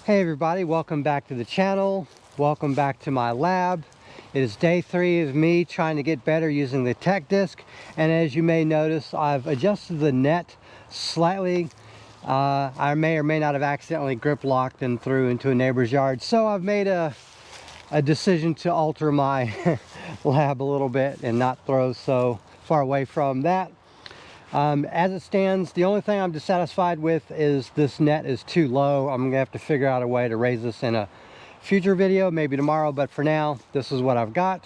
Hey everybody, welcome back to the channel. Welcome back to my lab. It is day 3 of me trying to get better using the tech disc, and as you may notice, I've adjusted the net slightly. I may or may not have accidentally grip locked and threw into a neighbor's yard, so I've made a decision to alter my lab a little bit and not throw so far away from that. As it stands, the only thing I'm dissatisfied with is this net is too low. I'm gonna have to figure out a way to raise this in a future video, maybe tomorrow, but for now, this is what I've got.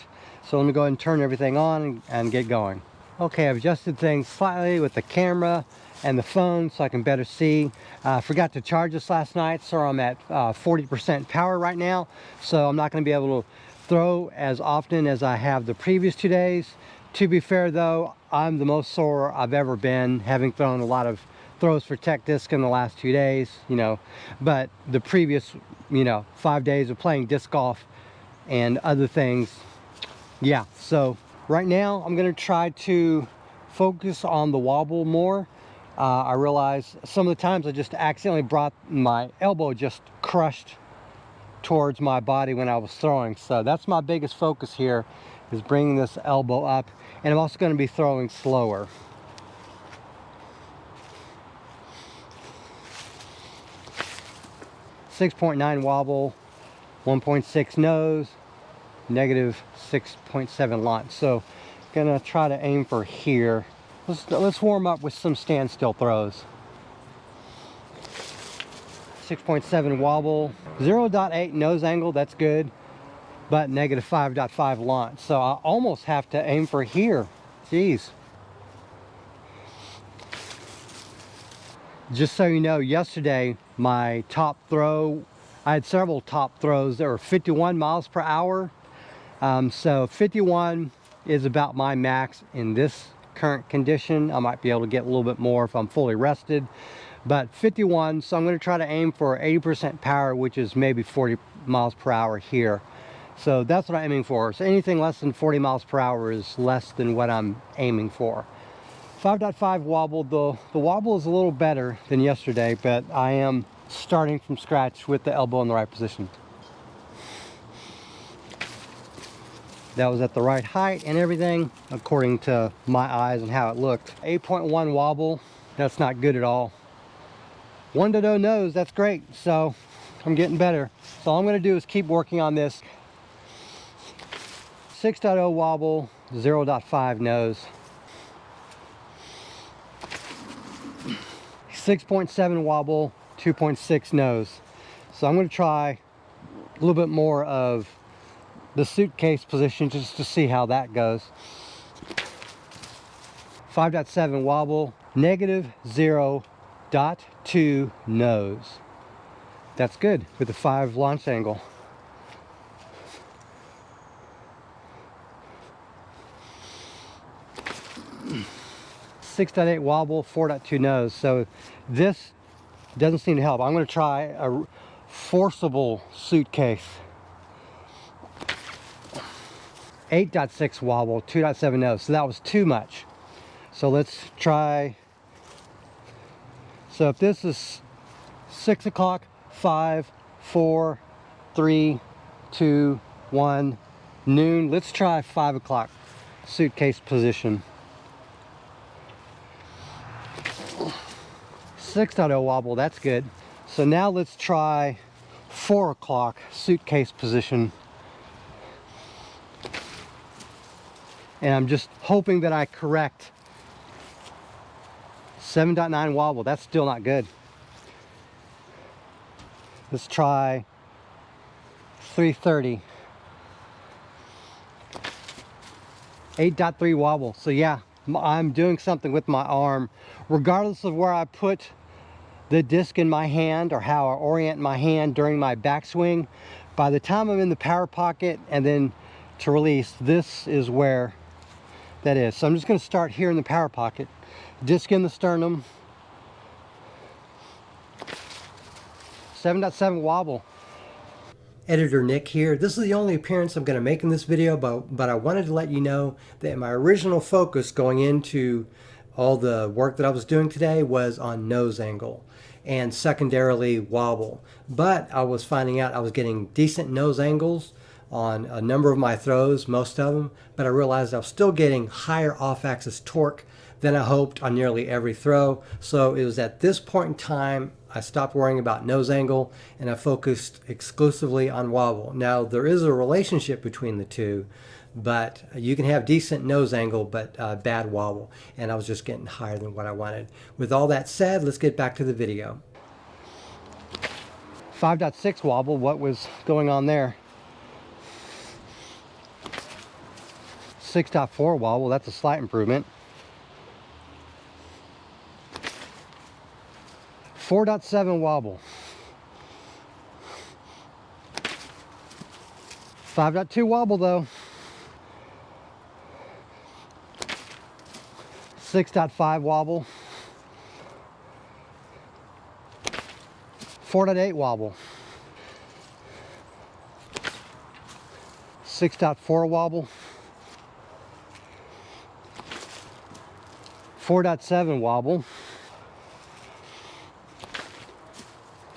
So let me go ahead and turn everything on and get going. Okay, I've adjusted things slightly with the camera and the phone so I can better see. I forgot to charge this last night, so I'm at 40% power right now. So I'm not gonna be able to throw as often as I have the previous 2 days. To be fair though, I'm the most sore I've ever been, having thrown a lot of throws for tech disc in the last 2 days, but the previous, 5 days of playing disc golf and other things, yeah. So right now I'm gonna try to focus on the wobble more. I realize some of the times I just accidentally brought my elbow just crushed towards my body when I was throwing. So that's my biggest focus here, is bringing this elbow up, and I'm also going to be throwing slower. .9 wobble, 1.6 nose, negative 6.7 launch. So gonna try to aim for here. Let's warm up with some standstill throws. 6.7 wobble, 0.8 nose angle, that's good, but negative 5.5 launch. So I almost have to aim for here. Jeez. Just so you know, yesterday my top throw, I had several top throws that were 51 miles per hour. So 51 is about my max in this current condition. I might be able to get a little bit more if I'm fully rested, but 51. So I'm going to try to aim for 80% power, which is maybe 40 miles per hour here. So that's what I'm aiming for. So anything less than 40 miles per hour is less than what I'm aiming for. 5.5 wobble. The wobble is a little better than yesterday, but I am starting from scratch with the elbow in the right position. That was at the right height and everything, according to my eyes and how it looked. 8.1 wobble. That's not good at all. 1.0 nose. That's great. So I'm getting better. So all I'm going to do is keep working on this. 6.0 wobble, 0.5 nose. 6.7 wobble, 2.6 nose. So I'm going to try a little bit more of the suitcase position just to see how that goes. 5.7 wobble, negative 0.2 nose. That's good with the 5 launch angle. 6.8 wobble, 4.2 nose. So this doesn't seem to help. I'm going to try a forcible suitcase. 8.6 wobble, 2.7 nose. So that was too much. So let's try. So if this is 6 o'clock, 5, 4, 3, 2, 1, noon. Let's try 5 o'clock suitcase position. 6.0 wobble, that's good. So now let's try 4 o'clock suitcase position. And I'm just hoping that I correct. 7.9 wobble, that's still not good. Let's try 3:30. 8.3 wobble. So yeah, I'm doing something with my arm. Regardless of where I put the disc in my hand or how I orient my hand during my backswing, by the time I'm in the power pocket and then to release, this is where that is. So I'm just going to start here in the power pocket. Disc in the sternum. 7.7 wobble. Editor Nick here. This is the only appearance I'm going to make in this video, but I wanted to let you know that my original focus going into all the work that I was doing today was on nose angle and secondarily wobble. But I was finding out I was getting decent nose angles on a number of my throws, most of them, but I realized I was still getting higher off-axis torque than I hoped on nearly every throw. So it was at this point in time I stopped worrying about nose angle and I focused exclusively on wobble. Now there is a relationship between the two, but you can have decent nose angle but bad wobble, and I was just getting higher than what I wanted. With all that said, let's get back to the video. 5.6 wobble, what was going on there? 6.4 wobble, that's a slight improvement. 4.7 wobble. 5.2 wobble though. 6.5 wobble. 4.8 wobble. 6.4 wobble. 4.7 wobble.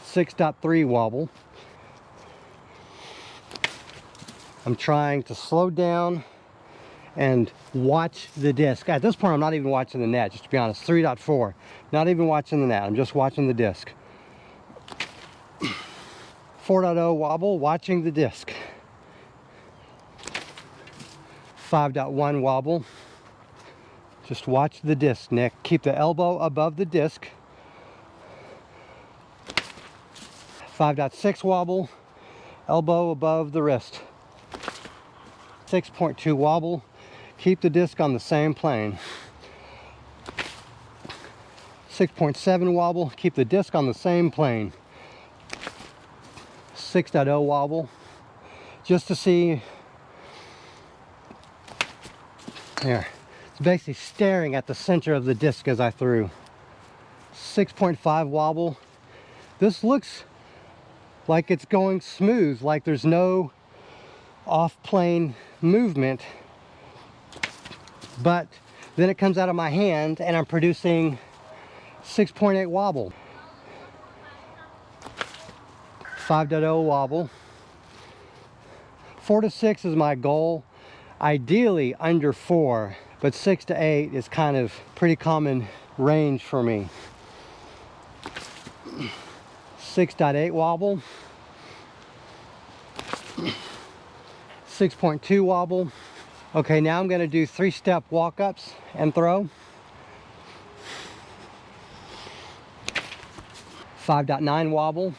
6.3 wobble. I'm trying to slow down and watch the disc. At this point, I'm not even watching the net, just to be honest. 3.4. Not even watching the net, I'm just watching the disc. 4.0 wobble, watching the disc. 5.1 wobble. Just watch the disc, Nick. Keep the elbow above the disc. 5.6 wobble, elbow above the wrist. 6.2 wobble, keep the disc on the same plane. 6.7 wobble, keep the disc on the same plane. 6.0 wobble, just to see, there, it's basically staring at the center of the disc as I threw. 6.5 wobble, this looks like it's going smooth, like there's no off-plane movement, but then it comes out of my hand and I'm producing 6.8 wobble. 5.0 wobble. 4 to 6 is my goal, ideally under 4, but 6 to 8 is kind of pretty common range for me. 6.8 wobble. 6.2 wobble. Okay, now I'm going to do 3-step walk-ups and throw. 5.9 wobble.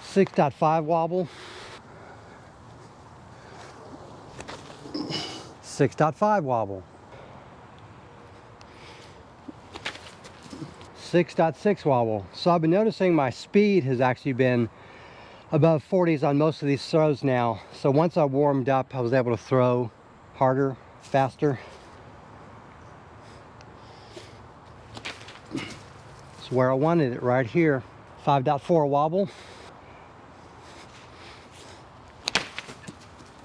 6.5 wobble. 6.5 wobble. 6.6 wobble. So I've been noticing my speed has actually been above 40s on most of these throws now. So once I warmed up, I was able to throw harder, faster. It's where I wanted it, right here. 5.4 wobble.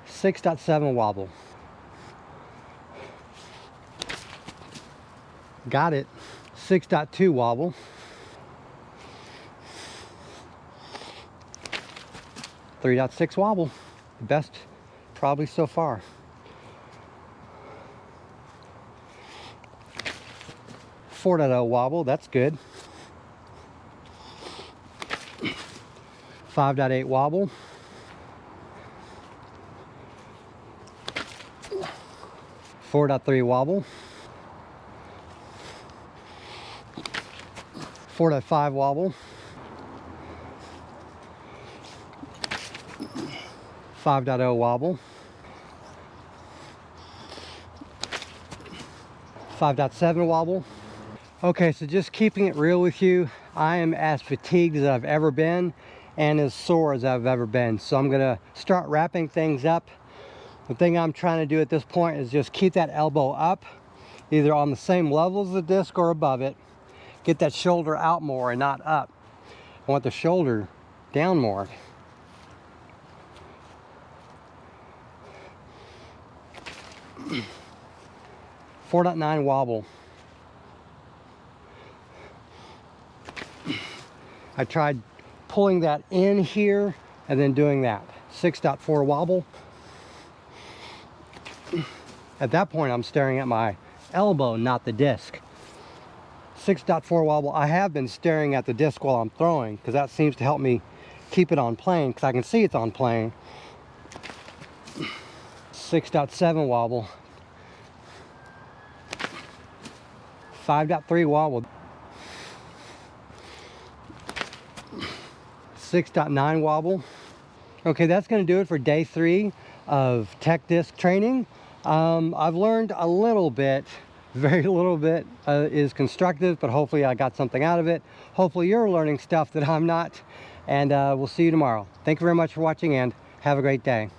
6.7 wobble. Got it. 6.2 wobble. 3.6 wobble. The best probably so far. 4.0 wobble, that's good. 5.8 wobble. 4.3 wobble. 4.5 wobble. 5.0 wobble. 5.7 wobble. Okay, so just keeping it real with you, I am as fatigued as I've ever been and as sore as I've ever been. So I'm gonna start wrapping things up. The thing I'm trying to do at this point is just keep that elbow up, either on the same level as the disc or above it. Get that shoulder out more and not up. I want the shoulder down more. 4.9 wobble. I tried pulling that in here and then doing that. 6.4 wobble. At that point, I'm staring at my elbow, not the disc. 6.4 wobble. I have been staring at the disc while I'm throwing because that seems to help me keep it on plane because I can see it's on plane. 6.7 wobble. 5.3 wobble. 6.9 wobble. Okay, that's going to do it for day 3 of tech disc training. I've learned a little bit, very little bit is constructive, but hopefully I got something out of it. Hopefully you're learning stuff that I'm not, and we'll see you tomorrow. Thank you very much for watching and have a great day.